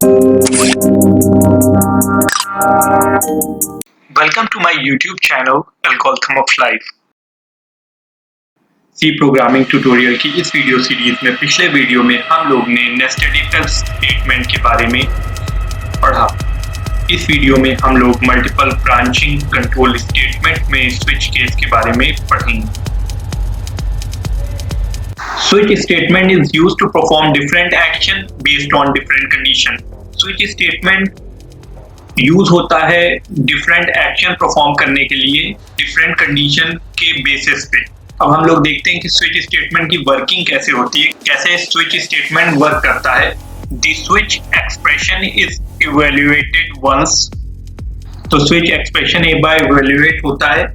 Welcome to my YouTube channel Algorithm of Life। C programming tutorial की इस video series में पिछले video में हम लोग ने नेस्टेड इफ स्टेटमेंट के बारे में पढ़ा। इस वीडियो में हम लोग मल्टीपल ब्रांचिंग कंट्रोल स्टेटमेंट में स्विच केस के बारे में पढ़ेंगे। Switch statement is used to perform different action based on different condition. Switch statement use होता है डिफरेंट एक्शन परफॉर्म करने के लिए डिफरेंट कंडीशन के बेसिस पे। अब हम लोग देखते हैं कि स्विच स्टेटमेंट की वर्किंग कैसे होती है, कैसे स्विच स्टेटमेंट वर्क करता है। The switch expression is evaluated once. तो स्विच एक्सप्रेशन एक बार इवैल्यूएट होता है,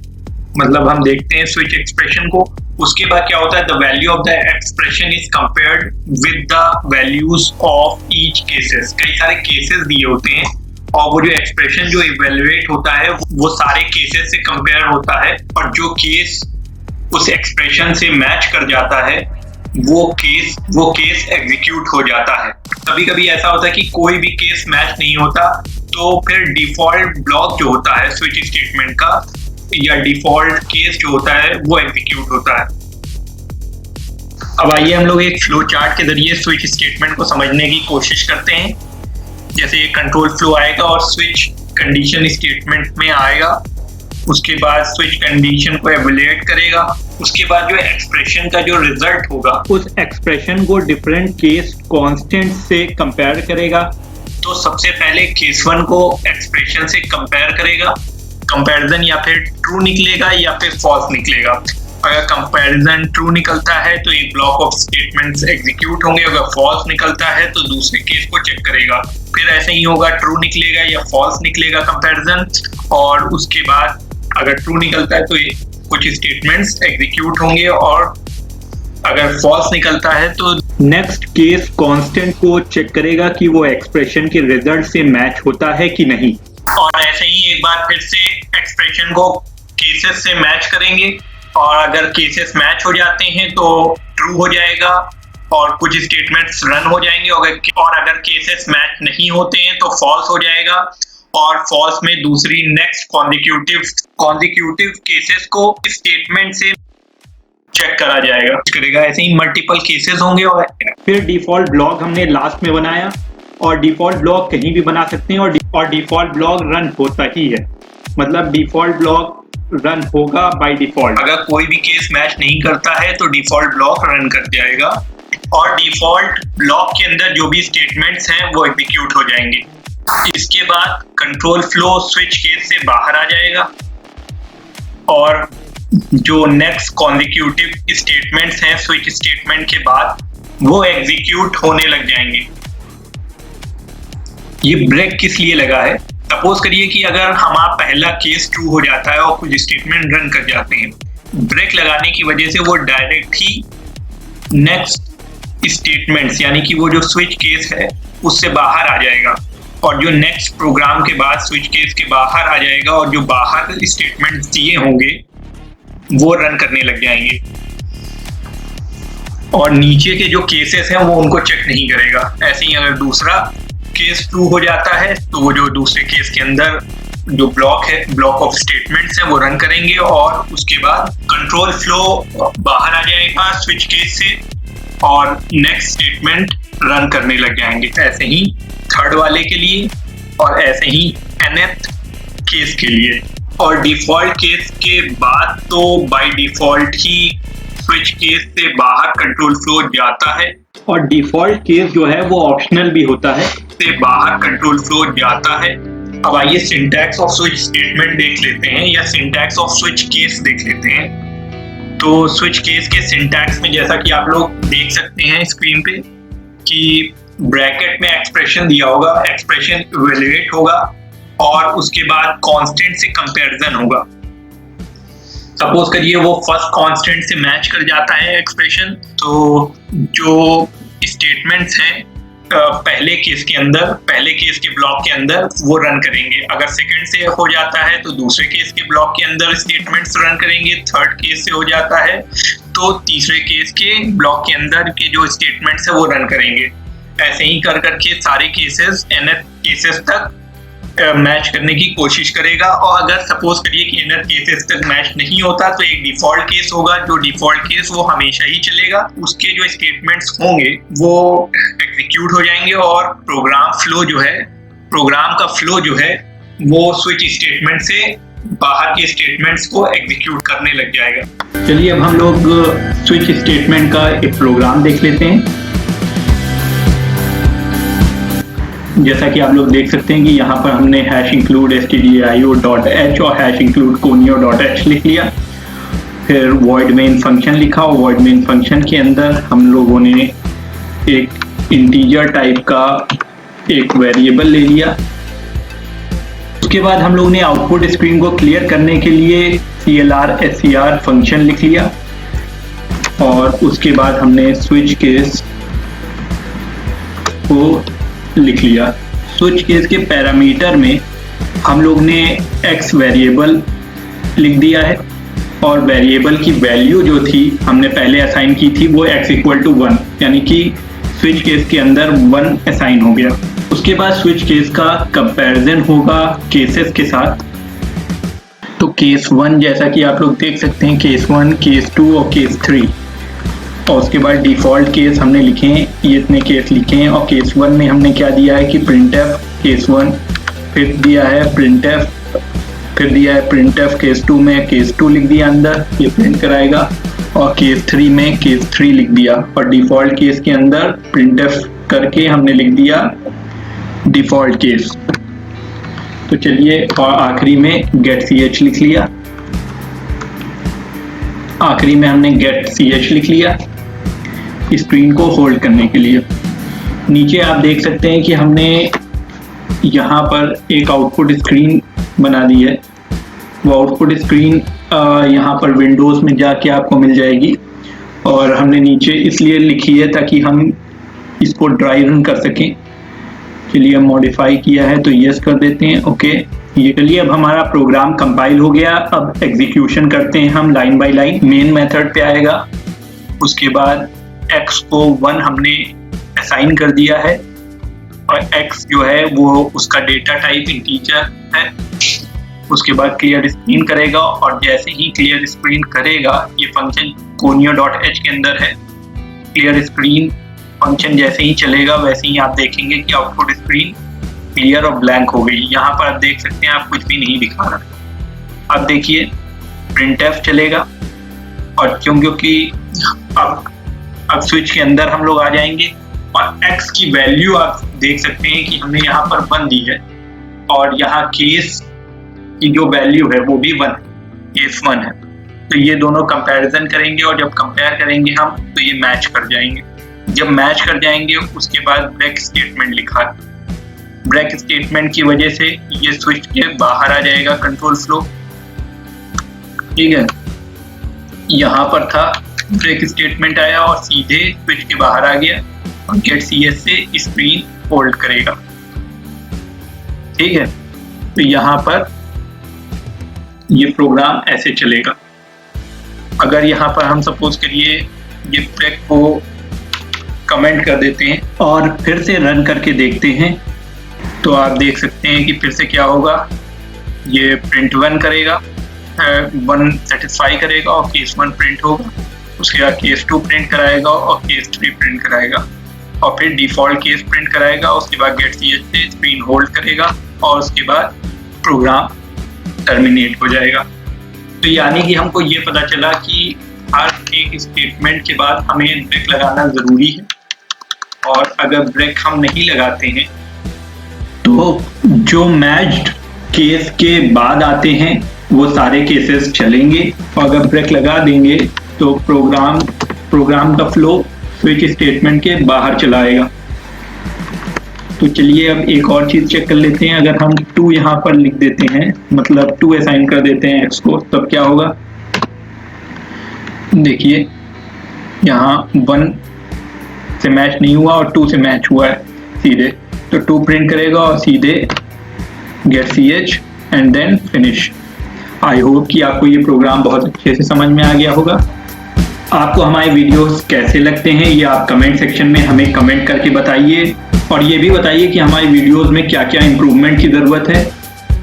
मतलब हम देखते हैं स्विच एक्सप्रेशन को। उसके बाद क्या होता है, the value of the expression is compared with the values of each cases. कई सारे केसेस दिए होते हैं और वो जो एक्सप्रेशन जो इवैल्यूएट होता है वो सारे केसेस से कंपेयर होता है, और जो केस उस एक्सप्रेशन से मैच कर जाता है वो केस एग्जीक्यूट हो जाता है। कभी कभी ऐसा होता है कि कोई भी केस मैच नहीं होता, तो फिर डिफॉल्ट ब्लॉक जो होता है स्विच स्टेटमेंट का या डिफॉल्ट केस जो होता है वो एग्जीक्यूट होता है। अब आइए हम लोग एक फ्लो चार्ट के जरिए स्विच स्टेटमेंट को समझने की कोशिश करते हैं। जैसे ये कंट्रोल फ्लो आएगा और स्विच कंडीशन स्टेटमेंट में आएगा, उसके बाद स्विच कंडीशन को एवेल्यूएट करेगा, उसके बाद जो एक्सप्रेशन का जो रिजल्ट होगा उस एक्सप्रेशन को डिफरेंट केस कांस्टेंट से कंपेयर करेगा। तो सबसे पहले केस 1 को एक्सप्रेशन से कंपेयर करेगा, कंपैरिजन या फिर ट्रू निकलेगा या फिर फॉल्स निकलेगा। अगर कंपैरिजन ट्रू निकलता है तो एक ब्लॉक ऑफ स्टेटमेंट्स एग्जीक्यूट होंगे, अगर फॉल्स निकलता है तो दूसरे केस को चेक करेगा। फिर ऐसे ही होगा, ट्रू निकलेगा या फॉल्स निकलेगा कंपैरिजन, और उसके बाद अगर ट्रू निकलता है तो कुछ स्टेटमेंट्स एग्जीक्यूट होंगे, और अगर फॉल्स निकलता है तो नेक्स्ट केस कांस्टेंट को चेक करेगा कि वो एक्सप्रेशन के रिजल्ट से मैच होता है कि नहीं। और ऐसे ही एक बार फिर से एक्सप्रेशन को केसेस से मैच करेंगे, और अगर केसेस मैच हो जाते हैं तो ट्रू हो जाएगा और कुछ स्टेटमेंट्स रन हो जाएंगे, और अगर केसेस मैच नहीं होते हैं तो फॉल्स हो जाएगा, और फॉल्स में दूसरी नेक्स्ट कॉन्जिक्यूटिव केसेस को स्टेटमेंट से चेक करा करेगा। ऐसे ही मल्टीपल केसेस होंगे। और फिर डिफॉल्ट ब्लॉक हमने लास्ट में बनाया, और डिफॉल्ट ब्लॉक कहीं भी बना सकते हैं, और डिफॉल्ट ब्लॉक रन होता ही है, मतलब डिफॉल्ट ब्लॉक रन होगा बाय डिफॉल्ट। अगर कोई भी केस मैच नहीं करता है तो डिफॉल्ट ब्लॉक रन कर जाएगा, और डिफॉल्ट ब्लॉक के अंदर जो भी स्टेटमेंट्स हैं वो एग्जीक्यूट हो जाएंगे। इसके बाद कंट्रोल फ्लो स्विच केस से बाहर आ जाएगा, और जो नेक्स्ट कॉन्जिक्यूटिव स्टेटमेंट्स हैं स्विच स्टेटमेंट के बाद वो एग्जीक्यूट होने लग जाएंगे। ये ब्रेक किस लिए लगा है? सपोज करिए कि अगर हमारा पहला केस ट्रू हो जाता है और कुछ स्टेटमेंट रन कर जाते हैं, ब्रेक लगाने की वजह से वो डायरेक्ट ही नेक्स्ट स्टेटमेंट्स यानी कि वो जो स्विच केस है उससे बाहर आ जाएगा, और जो नेक्स्ट प्रोग्राम के बाद स्विच केस के बाहर आ जाएगा, और जो बाहर स्टेटमेंट्स दिए होंगे वो रन करने लग जाएंगे, और नीचे के जो केसेस हैं वो उनको चेक नहीं करेगा। ऐसे ही अगर दूसरा केस ट्रू हो जाता है तो वो जो दूसरे केस के अंदर जो ब्लॉक ऑफ स्टेटमेंट्स है वो रन करेंगे, और उसके बाद कंट्रोल फ्लो बाहर आ जाएगा स्विच केस से, और नेक्स्ट स्टेटमेंट रन करने लग जाएंगे। ऐसे ही थर्ड वाले के लिए, और ऐसे ही nth केस के लिए। और डिफॉल्ट केस के बाद तो by default he switch case से बाहर कंट्रोल फ्लो जाता है, और डिफॉल्ट केस जो है वो ऑप्शनल भी होता है, से बाहर कंट्रोल फ्लो जाता है। अब आइए सिंटैक्स ऑफ स्विच स्टेटमेंट देख लेते हैं, या सिंटैक्स ऑफ स्विच केस देख लेते हैं। तो स्विच केस के सिंटैक्स में जैसा कि आप लोग देख सकते हैं स्क्रीन पे कि ब्रैकेट में एक्सप्रेशन दिया होगा, एक्सप्रेशन इवैल्यूएट होगा, और उसके बाद कांस्टेंट से कंपैरिजन होगा। सपोज करिए वो फर्स्ट कांस्टेंट से मैच कर जाता है एक्सप्रेशन, तो जो स्टेटमेंट्स हैं पहले केस के ब्लॉक के अंदर वो रन करेंगे। अगर सेकंड से हो जाता है तो दूसरे केस के ब्लॉक के अंदर स्टेटमेंट्स रन करेंगे। थर्ड केस से हो जाता है तो तीसरे केस के ब्लॉक के अंदर के जो स्टेटमेंट्स है वो रन करेंगे। ऐसे ही कर करके सारे केसेस nth केसेस तक मैच करने की कोशिश करेगा। और अगर सपोज करिए कि nth केसेस तक मैच नहीं होता तो एक डिफॉल्ट केस होगा, जो डिफॉल्ट केस वो हमेशा ही चलेगा। उसके जो स्टेटमेंट्स होंगे वो एग्जीक्यूट हो जाएंगे और प्रोग्राम का फ्लो जो है वो स्विच स्टेटमेंट से बाहर के स्टेटमेंट्स को एग्जीक्यूट करने लग जाएगा। चलिए अब हम लोग स्विच स्टेटमेंट का एक प्रोग्राम देख लेते हैं। जैसा कि आप लोग देख सकते हैं कि यहाँ पर हमने #include stdio.h और #include conio.h लिख लिया। फिर void main फंक्शन लिखा और void main फंक्शन के अंदर हम लोगों ने एक इंटीजर टाइप का एक वेरिएबल ले लिया। उसके बाद हम लोग ने आउटपुट स्क्रीन को क्लियर करने के लिए clr scr फंक्शन लिख लिया और उसके बाद हमने स्विच केस को लिख लिया। स्विच केस के पैरामीटर में हम लोग ने x वेरिएबल लिख दिया है और वेरिएबल की वैल्यू जो थी हमने पहले असाइन की थी वो x = 1, यानी कि स्विच केस के अंदर 1 असाइन हो गया। उसके बाद स्विच केस का कंपैरिजन होगा केसेस के साथ। तो केस 1 जैसा कि आप लोग देख सकते हैं, केस 1, केस 2 और केस 3, और उसके बाद डिफ़ॉल्ट केस हमने लिखे हैं, ये इतने केस लिखे हैं। और केस 1 में हमने क्या दिया है कि printf केस 1, फिर दिया है printf, फिर दिया है printf केस 2 में केस 2 लिख दिया अंदर, ये प्रिंट कराएगा, और केस 3 में केस 3 लिख दिया। और डिफ़ॉल्ट केस के अंदर printf करके हमने लिख दिया डिफ़ॉल्ट केस। तो चलिए, और आखिरी में get ch लिख लिया, आखिरी में हमने get ch लिख लिया स्क्रीन को होल्ड करने के लिए। नीचे आप देख सकते हैं कि हमने यहाँ पर एक आउटपुट स्क्रीन बना दी है। वो आउटपुट स्क्रीन यहाँ पर विंडोज़ में जाके आपको मिल जाएगी और हमने नीचे इसलिए लिखी है ताकि हम इसको ड्राई रन कर सकें। चलिए हम मॉडिफाई किया है तो यस कर देते हैं, ओके। ये चलिए अब हमारा प्रोग्राम कंपाइल हो गया। अब एग्जीक्यूशन करते हैं हम line by line. Main method पे आएगा, उसके बाद x को 1 हमने असाइन कर दिया है और x जो है वो उसका डेटा टाइप इंटीजर है। उसके बाद क्लियर स्क्रीन करेगा और जैसे ही क्लियर स्क्रीन करेगा, ये फंक्शन conio.h के अंदर है, क्लियर स्क्रीन फंक्शन जैसे ही चलेगा वैसे ही आप देखेंगे कि आउटपुट स्क्रीन क्लियर और ब्लैंक हो गई। यहाँ पर आप देख सकते हैं आप कुछ भी नहीं दिखा रहा। अब देखिए printf चलेगा और क्योंकि अब स्विच के अंदर हम लोग आ जाएंगे और x की वैल्यू आप देख सकते हैं कि हमने यहाँ पर 1 दी है और यहाँ केस की जो वैल्यू है वो भी 1 केस 1 है। तो ये दोनों कंपैरिजन करेंगे और जब कंपेयर करेंगे हम तो ये मैच कर जाएंगे। जब मैच कर जाएंगे उसके बाद ब्रेक स्टेटमेंट लिखा। ब्रेक स्टेटमेंट की वजह से ये स्विच के बाहर आ जाएगा कंट्रोल फ्लो, ठीक है। यहाँ पर था ब्रेक स्टेटमेंट आया और सीधे स्विच के बाहर आ गया और गेट ch से स्क्रीन होल्ड करेगा, ठीक है। तो यहाँ पर ये प्रोग्राम ऐसे चलेगा। अगर यहाँ पर हम सपोज करिए ये ब्रेक को कमेंट कर देते हैं और फिर से रन करके देखते हैं तो आप देख सकते हैं कि फिर से क्या होगा, ये प्रिंट 1 करेगा, 1 सेटिस्फाई करेगा और केस 1 प्रिंट होगा। उसके बाद केस 2 प्रिंट कराएगा और केस 3 प्रिंट कराएगा और फिर डिफ़ॉल्ट केस प्रिंट कराएगा। उसके बाद गेट ch से स्क्रीन होल्ड करेगा और उसके बाद प्रोग्राम टर्मिनेट हो जाएगा। तो यानी कि हमको ये पता चला कि हर एक स्टेटमेंट के बाद हमें ब्रेक लगाना ज़रूरी है और अगर ब्रेक हम नहीं लगाते हैं तो जो मैच्ड केस के बाद आते हैं वो सारे केसेस चलेंगे और अगर ब्रेक लगा देंगे तो प्रोग्राम का फ्लो स्विच स्टेटमेंट के बाहर चला आएगा। तो चलिए अब एक और चीज़ चेक कर लेते हैं। अगर हम 2 यहाँ पर लिख देते हैं, मतलब 2 असाइन कर देते हैं x को, तब क्या होगा। देखिए यहाँ 1 से मैच नहीं हुआ और 2 से मैच हुआ है सीधे, तो 2 प्रिंट करेगा और सीधे get ch and then finish. I hope कि आपको ये प्रोग्राम बहुत अच्छे से समझ में आ गया होगा। आपको हमारे वीडियोस कैसे लगते हैं ये आप कमेंट सेक्शन में हमें कमेंट करके बताइए, और ये भी बताइए कि हमारे वीडियोस में क्या क्या इम्प्रूवमेंट की ज़रूरत है।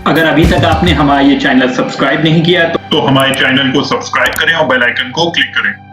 अगर अभी तक आपने हमारा ये चैनल सब्सक्राइब नहीं किया तो हमारे चैनल को सब्सक्राइब करें और बेल आइकन को क्लिक करें।